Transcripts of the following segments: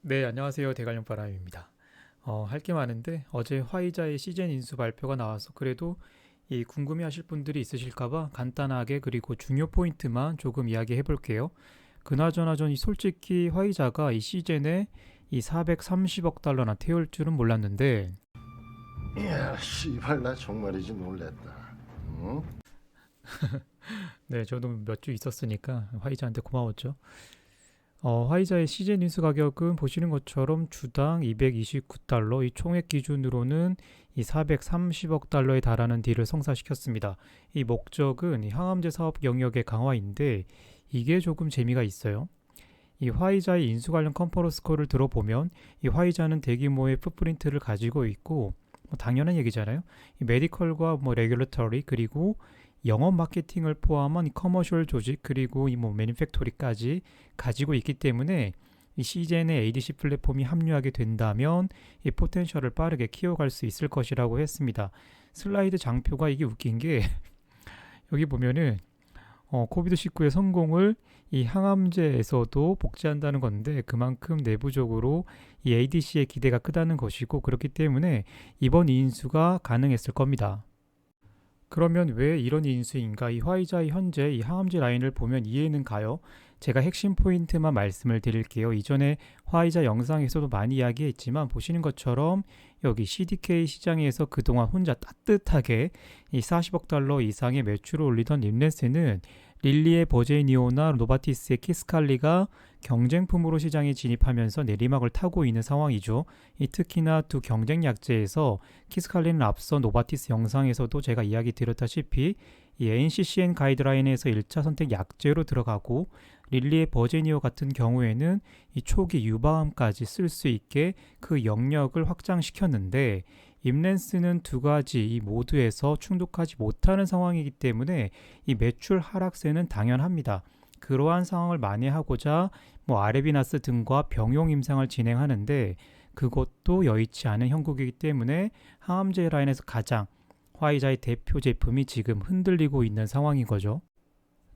네, 안녕하세요. 대관령바람입니다. 할 게 많은데 어제 화이자의 시즌 인수 발표가 나와서 그래도 이 궁금해하실 분들이 있으실까봐 간단하게 그리고 중요 포인트만 조금 이야기해 볼게요. 그나저나 전 솔직히 화이자가 이 시즌에 이 430억 달러나 태울 줄은 몰랐는데, 이야, 씨발 나 정말이지 놀랬다. 응? 네, 저도 몇 주 있었으니까 화이자한테 고마웠죠. 화이자의 시즌 인수 가격은 보시는 것처럼 주당 229달러, 이 총액 기준으로는 이 430억 달러에 달하는 딜을 성사시켰습니다. 이 목적은 이 항암제 사업 영역의 강화인데 이게 조금 재미가 있어요. 이 화이자의 인수 관련 컨퍼런스 콜을 들어보면 이 화이자는 대규모의 풋프린트를 가지고 있고 당연한 얘기잖아요. 이 메디컬과 레귤러터리 그리고 영업 마케팅을 포함한 이 커머셜 조직 그리고 이 매니팩토리까지 가지고 있기 때문에 이 시젠에 ADC 플랫폼이 합류하게 된다면 이 포텐셜을 빠르게 키워갈 수 있을 것이라고 했습니다. 슬라이드 장표가 이게 웃긴 게 여기 보면은 코비드19의 성공을 이 항암제에서도 복제한다는 건데 그만큼 내부적으로 이 ADC의 기대가 크다는 것이고 그렇기 때문에 이번 인수가 가능했을 겁니다. 그러면 왜 이런 인수인가? 이 화이자의 현재 이 항암제 라인을 보면 이해는 가요. 제가 핵심 포인트만 말씀을 드릴게요. 이전에 화이자 영상에서도 많이 이야기했지만 보시는 것처럼 여기 CDK 시장에서 그동안 혼자 따뜻하게 이 40억 달러 이상의 매출을 올리던 림네스는 릴리의 버제니오나 노바티스의 키스칼리가 경쟁품으로 시장에 진입하면서 내리막을 타고 있는 상황이죠. 이 특히나 두 경쟁 약제에서 키스칼리는 앞서 노바티스 영상에서도 제가 이야기 드렸다시피 이 NCCN 가이드라인에서 1차 선택 약제로 들어가고 릴리의 버제니오 같은 경우에는 이 초기 유방암까지 쓸 수 있게 그 영역을 확장시켰는데 임랜스는 두 가지 이 모두에서 충족하지 못하는 상황이기 때문에 이 매출 하락세는 당연합니다. 그러한 상황을 만회하고자 아레비나스 등과 병용 임상을 진행하는데 그것도 여의치 않은 형국이기 때문에 항암제 라인에서 가장 화이자의 대표 제품이 지금 흔들리고 있는 상황인 거죠.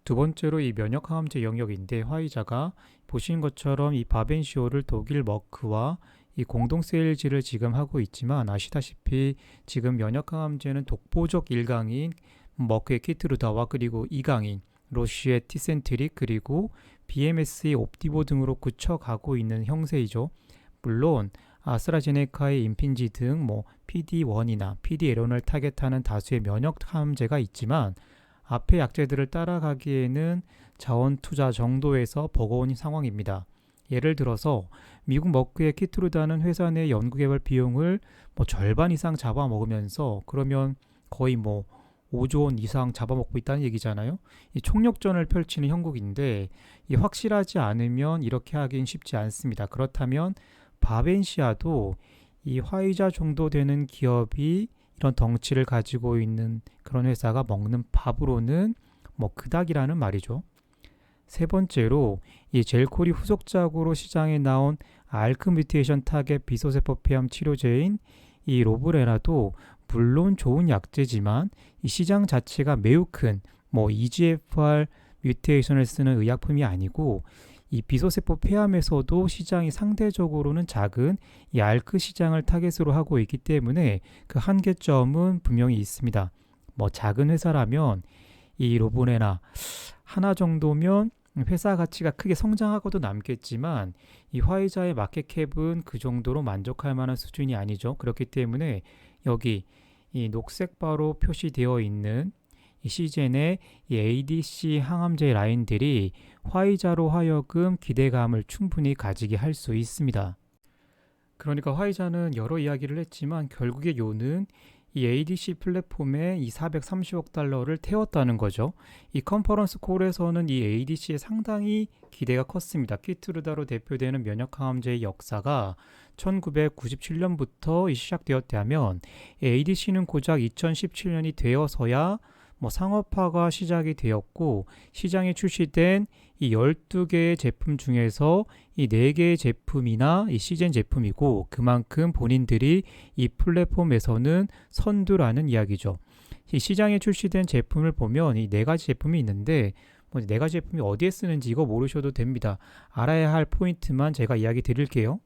두 번째로 이 면역 항암제 영역인데 화이자가 보신 것처럼 이 바벤시오를 독일 머크와 이 공동 세일즈를 지금 하고 있지만 아시다시피 지금 면역 항암제는 독보적 1강인 머크의 키트루다와 그리고 2강인 로시의 티센트릭 그리고 BMS의 옵티보 등으로 굳혀가고 있는 형세이죠. 물론 아스트라제네카의 임핀지 등 PD1이나 PD-L1을 타겟하는 다수의 면역 항암제가 있지만 앞의 약제들을 따라가기에는 자원 투자 정도에서 버거운 상황입니다. 예를 들어서 미국 머크의 키트루다는 회사 내 연구개발 비용을 절반 이상 잡아먹으면서 그러면 거의 5조 원 이상 잡아먹고 있다는 얘기잖아요. 이 총력전을 펼치는 형국인데 이 확실하지 않으면 이렇게 하긴 쉽지 않습니다. 그렇다면 바벤시아도 이 화이자 정도 되는 기업이 이런 덩치를 가지고 있는 그런 회사가 먹는 밥으로는 그닥이라는 말이죠. 세 번째로 이 젤코리 후속작으로 시장에 나온 알크 뮤테이션 타겟 비소세포 폐암 치료제인 이 로브레나도 물론 좋은 약제지만 이 시장 자체가 매우 큰 EGFR 뮤테이션을 쓰는 의약품이 아니고 이 비소세포 폐암에서도 시장이 상대적으로는 작은 이 알크 시장을 타겟으로 하고 있기 때문에 그 한계점은 분명히 있습니다. 작은 회사라면 이 로브레나 하나 정도면 회사 가치가 크게 성장하고도 남겠지만 이 화이자의 마켓캡은 그 정도로 만족할 만한 수준이 아니죠. 그렇기 때문에 여기 이 녹색 바로 표시되어 있는 이 시젠의 이 ADC 항암제 라인들이 화이자로 하여금 기대감을 충분히 가지게 할 수 있습니다. 그러니까 화이자는 여러 이야기를 했지만 결국의 요는 이 ADC 플랫폼에 이 430억 달러를 태웠다는 거죠. 이 컨퍼런스 콜에서는 이 ADC에 상당히 기대가 컸습니다. 키트루다로 대표되는 면역항암제의 역사가 1997년부터 시작되었다면 ADC는 고작 2017년이 되어서야 상업화가 시작이 되었고 시장에 출시된 이 12개의 제품 중에서 이 4개의 제품이나 이 시젠 제품이고 그만큼 본인들이 이 플랫폼에서는 선두라는 이야기죠. 이 시장에 출시된 제품을 보면 이 4가지 제품이 있는데 4가지 제품이 어디에 쓰는지 이거 모르셔도 됩니다. 알아야 할 포인트만 제가 이야기 드릴게요.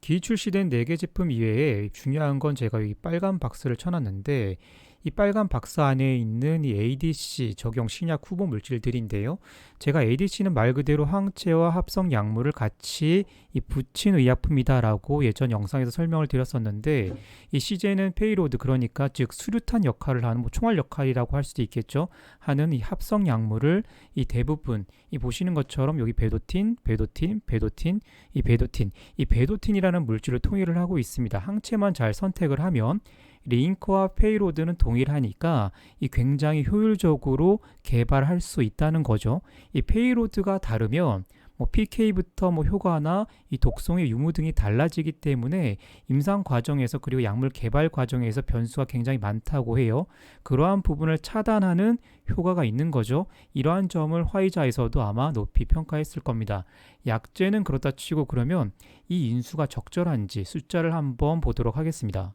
기출시된 4개 제품 이외에 중요한 건 제가 이 빨간 박스를 쳐놨는데 이 빨간 박스 안에 있는 이 ADC 적용 신약 후보 물질들인데요. 제가 ADC는 말 그대로 항체와 합성 약물을 같이 이 붙인 의약품이다라고 예전 영상에서 설명을 드렸었는데 이 CJ는 페이로드 그러니까 즉 수류탄 역할을 하는 뭐 총알 역할이라고 할 수도 있겠죠. 하는 이 합성 약물을 이 대부분 이 보시는 것처럼 여기 베도틴, 베도틴, 베도틴, 이 베도틴이라는 물질을 통일을 하고 있습니다. 항체만 잘 선택을 하면 링크와 페이로드는 동일하니까 이 굉장히 효율적으로 개발할 수 있다는 거죠. 이 페이로드가 다르면 뭐 PK부터 뭐 효과나 이 독성의 유무 등이 달라지기 때문에 임상 과정에서 그리고 약물 개발 과정에서 변수가 굉장히 많다고 해요. 그러한 부분을 차단하는 효과가 있는 거죠. 이러한 점을 화이자에서도 아마 높이 평가했을 겁니다. 약제는 그렇다 치고 그러면 이 인수가 적절한지 숫자를 한번 보도록 하겠습니다.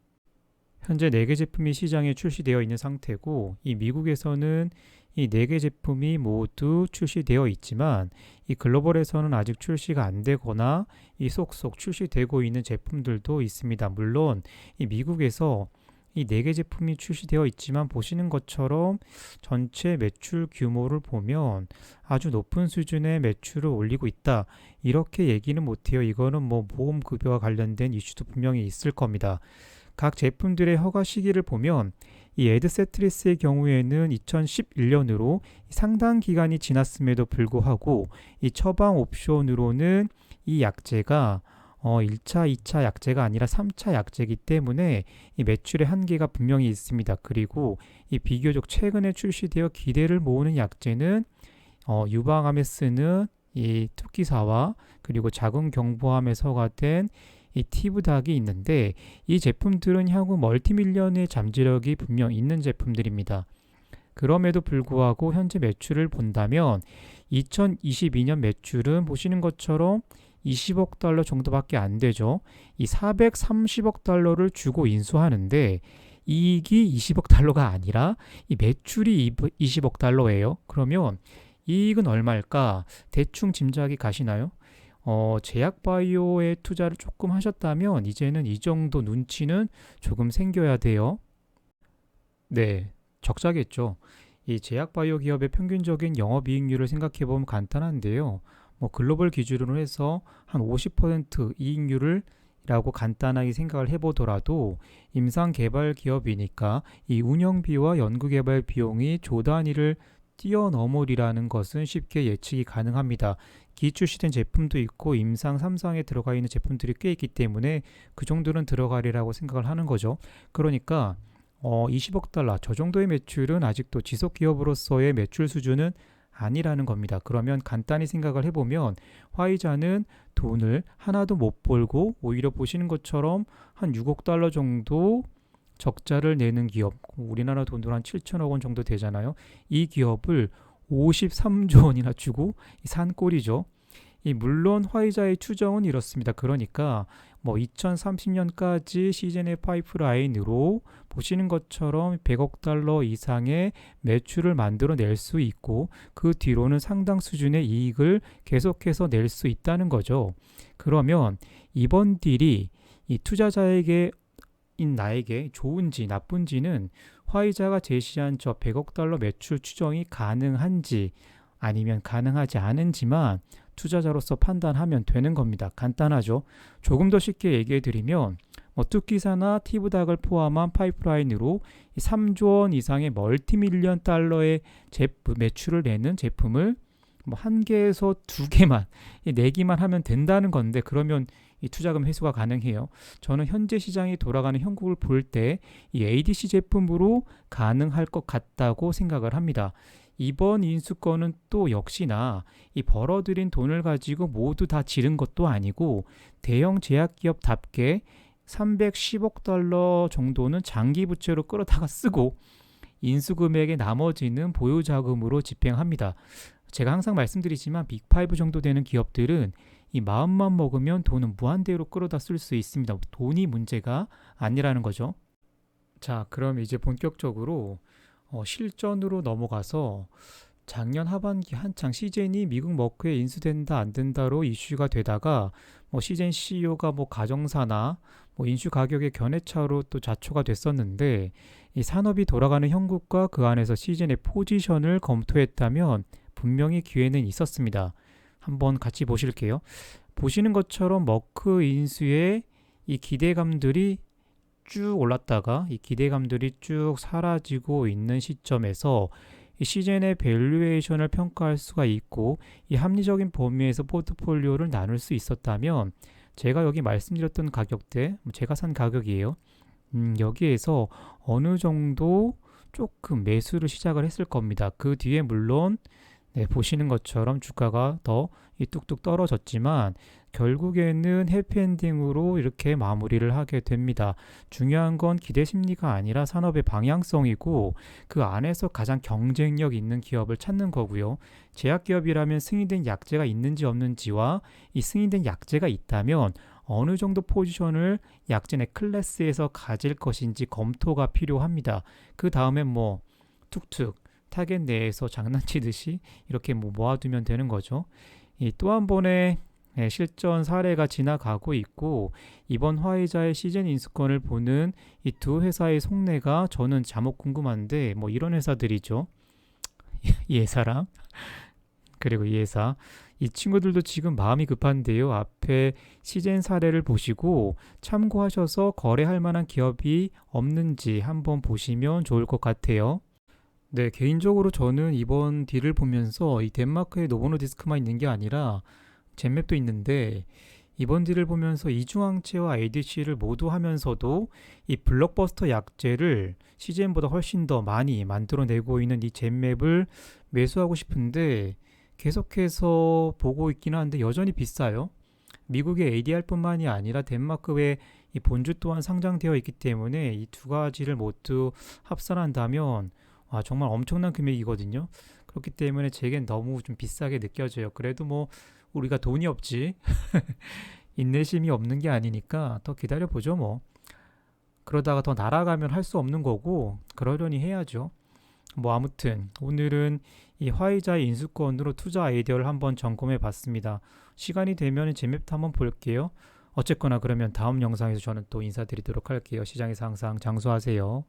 현재 4개 제품이 시장에 출시되어 있는 상태고 이 미국에서는 이 4개 제품이 모두 출시되어 있지만 이 글로벌에서는 아직 출시가 안 되거나 이 속속 출시되고 있는 제품들도 있습니다. 물론 이 미국에서 이 4개 제품이 출시되어 있지만 보시는 것처럼 전체 매출 규모를 보면 아주 높은 수준의 매출을 올리고 있다. 이렇게 얘기는 못해요. 이거는 뭐 보험급여와 관련된 이슈도 분명히 있을 겁니다. 각 제품들의 허가 시기를 보면 이 에드세트리스의 경우에는 2011년으로 상당 기간이 지났음에도 불구하고 이 처방 옵션으로는 이 약제가 1차, 2차 약제가 아니라 3차 약제이기 때문에 이 매출의 한계가 분명히 있습니다. 그리고 이 비교적 최근에 출시되어 기대를 모으는 약제는 유방암에 쓰는 이 투기사와 그리고 자궁경부암에 서가된 이 티브닥이 있는데 이 제품들은 향후 멀티밀리언의 잠재력이 분명 있는 제품들입니다. 그럼에도 불구하고 현재 매출을 본다면 2022년 매출은 보시는 것처럼 20억 달러 정도밖에 안 되죠. 이 430억 달러를 주고 인수하는데 이익이 20억 달러가 아니라 이 매출이 20억 달러예요. 그러면 이익은 얼마일까? 대충 짐작이 가시나요? 제약바이오에 투자를 조금 하셨다면 이제는 이 정도 눈치는 조금 생겨야 돼요. 네, 적자겠죠. 이 제약바이오 기업의 평균적인 영업이익률을 생각해보면 간단한데요. 뭐 글로벌 기준으로 해서 한 50% 이익률을 라고 간단하게 생각을 해보더라도 임상개발 기업이니까 이 운영비와 연구개발 비용이 조 단위를 뛰어넘으리라는 것은 쉽게 예측이 가능합니다. 기출시된 제품도 있고 임상 3상에 들어가 있는 제품들이 꽤 있기 때문에 그 정도는 들어가리라고 생각을 하는 거죠. 그러니까 20억 달러 저 정도의 매출은 아직도 지속 기업으로서의 매출 수준은 아니라는 겁니다. 그러면 간단히 생각을 해보면 화이자는 돈을 하나도 못 벌고 오히려 보시는 것처럼 한 6억 달러 정도 적자를 내는 기업, 우리나라 돈으로 한 7천억 원 정도 되잖아요. 이 기업을 53조 원이나 주고 산 꼴이죠. 물론 화이자의 추정은 이렇습니다. 그러니까 뭐 2030년까지 시즌의 파이프라인으로 보시는 것처럼 100억 달러 이상의 매출을 만들어낼 수 있고 그 뒤로는 상당 수준의 이익을 계속해서 낼 수 있다는 거죠. 그러면 이번 딜이 이 투자자에게 나에게 좋은지 나쁜지는 화이자가 제시한 저 100억 달러 매출 추정이 가능한지 아니면 가능하지 않은지만 투자자로서 판단하면 되는 겁니다. 간단하죠. 조금 더 쉽게 얘기해 드리면 투기사나 티브닥을 포함한 파이프라인으로 3조 원 이상의 멀티밀리언 달러의 매출을 내는 제품을 한 개에서 두 개만 내기만 하면 된다는 건데 그러면 이 투자금 회수가 가능해요. 저는 현재 시장이 돌아가는 형국을 볼 때 이 ADC 제품으로 가능할 것 같다고 생각을 합니다. 이번 인수권은 또 역시나 이 벌어들인 돈을 가지고 모두 다 지른 것도 아니고 대형 제약기업답게 310억 달러 정도는 장기 부채로 끌어다가 쓰고 인수금액의 나머지는 보유자금으로 집행합니다. 제가 항상 말씀드리지만 빅5 정도 되는 기업들은 이 마음만 먹으면 돈은 무한대로 끌어다 쓸 수 있습니다. 돈이 문제가 아니라는 거죠. 자, 그럼 이제 본격적으로 실전으로 넘어가서 작년 하반기 한창 시젠이 미국 머크에 인수된다 안 된다로 이슈가 되다가 뭐 시젠 CEO가 뭐 가정사나 뭐 인수 가격의 견해차로 또 자초가 됐었는데 이 산업이 돌아가는 형국과 그 안에서 시젠의 포지션을 검토했다면 분명히 기회는 있었습니다. 한번 같이 보실게요. 보시는 것처럼 머크 인수의 이 기대감들이 쭉 올랐다가 이 기대감들이 쭉 사라지고 있는 시점에서 이 시즌의 밸류에이션을 평가할 수가 있고 이 합리적인 범위에서 포트폴리오를 나눌 수 있었다면 제가 여기 말씀드렸던 가격대, 제가 산 가격이에요. 여기에서 어느 정도 조금 매수를 시작을 했을 겁니다. 그 뒤에 물론 보시는 것처럼 주가가 더 뚝뚝 떨어졌지만 결국에는 해피엔딩으로 이렇게 마무리를 하게 됩니다. 중요한 건 기대 심리가 아니라 산업의 방향성이고 그 안에서 가장 경쟁력 있는 기업을 찾는 거고요. 제약기업이라면 승인된 약제가 있는지 없는지와 이 승인된 약제가 있다면 어느 정도 포지션을 약제 내 클래스에서 가질 것인지 검토가 필요합니다. 그 다음에 뭐 툭툭 타겟 내에서 장난치듯이 이렇게 뭐 모아두면 되는 거죠. 이 또 한 번의 실전 사례가 지나가고 있고 이번 화이자의 시즌 인수권을 보는 이 두 회사의 속내가 저는 자목 궁금한데 뭐 이런 회사들이죠. 이 회사랑 그리고 이 회사 이 친구들도 지금 마음이 급한데요. 앞에 시즌 사례를 보시고 참고하셔서 거래할 만한 기업이 없는지 한번 보시면 좋을 것 같아요. 네, 개인적으로 저는 이번 딜을 보면서 이 덴마크의 노보노디스크만 있는 게 아니라 젠맵도 있는데 이번 딜을 보면서 이중항체와 ADC를 모두 하면서도 이 블록버스터 약제를 CGN보다 훨씬 더 많이 만들어내고 있는 이 젠맵을 매수하고 싶은데 계속해서 보고 있긴 한데 여전히 비싸요. 미국의 ADR뿐만이 아니라 덴마크 외 이 본주 또한 상장되어 있기 때문에 이 두 가지를 모두 합산한다면 정말 엄청난 금액이거든요. 그렇기 때문에 제겐 너무 좀 비싸게 느껴져요. 그래도 뭐 우리가 돈이 없지 인내심이 없는 게 아니니까 더 기다려보죠 뭐. 그러다가 더 날아가면 할 수 없는 거고 그러려니 해야죠. 뭐 아무튼 오늘은 이 화이자의 인수권으로 투자 아이디어를 한번 점검해 봤습니다. 시간이 되면 재맵도 한번 볼게요. 어쨌거나 그러면 다음 영상에서 저는 또 인사드리도록 할게요. 시장에서 항상 장수하세요.